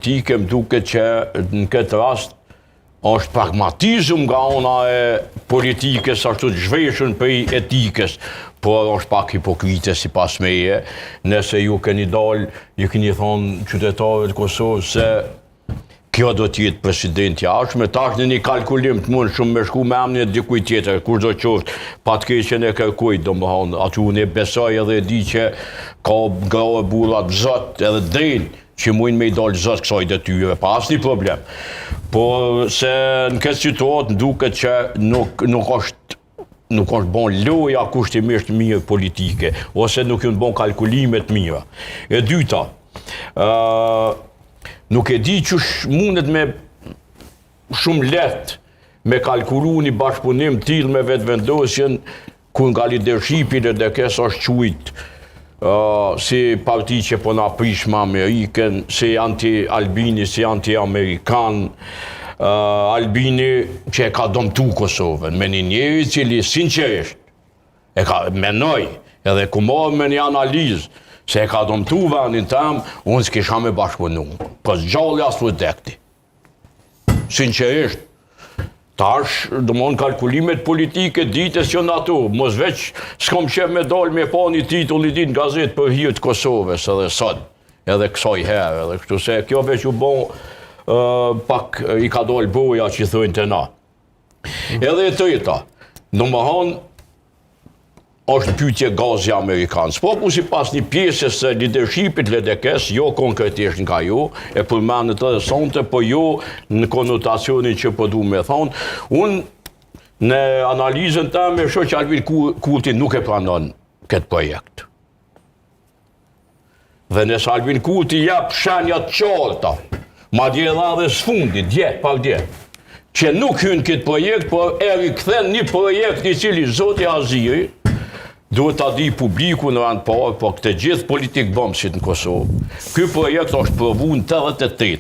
Më duket që në këtë rast është pragmatizëm nga ona e politikës, ashtu të zhveshën për etikës, por është pak hipokrite si pas meje, nëse ju keni dalë, ju keni thonë qytetarëve të Kosovës se kjo do t'jetë presidenti ashme, tash në një kalkulim të mund shumë me shku me emnin e dikuj tjetër, kur do qoftë, pa të keqen e kërkuj, do më thonë, aty unë e besoj edhe e di që ka grave burrat zot edhe drejnë, që mujnë me i dalë zot kësaj detyre, pa asnjë problem. Por se në këtë situatë duket që nuk është bon loja kushtimisht mirë politike, ose nuk janë bon kalkulimet mira. E dyta, nuk e di që mundet me shumë lehtë me kalkulu një bashkëpunim tillë me vetëvendosjen ku nga leadershipi e DKS është quajt si parti që po na prish me Amerikën, si anti-Albini, si anti-Amerikan, Albini që e ka dëmtu Kosovën, me një njeri cili sinqerisht e ka menoj edhe ku morë me një analizë se e ka dëmtu vendin tem, unë s'kisha me bashkëpunu, për zgjalli as për dekti. Sinqerisht, tash, dëmon kalkulimet politike ditës që në ato, mos veç s'kom qef me dalë me pa një titull një dit në gazet për hirë të Kosovës edhe sot, edhe kësaj herë, edhe kështu se kjo veç u bon pak i ka dalë boja që i thujnë të na. Edhe e treta, në më hanë, është pyetje gazi Amerikanë. Po ku si pas një pjesës së leadershipit LDK-s, jo konkretisht nga ju, e përmendet edhe sonte, po jo në konotacionin që po du me thonë, unë në analizën teme shoh që Albin Kurti nuk e pranon këtë projekt. Dhe nëse Albin Kurti jap shenjat qarta, madje edhe dhe s'fundi, dje, pak dje, që nuk hyn këtë projekt, por e rikthen një projekt i cili Zoti Aziri duhet ta di publiku në rand parë, po këtë gjithë politik bëmësit në Kosovë. Ky projekt është provu në 88.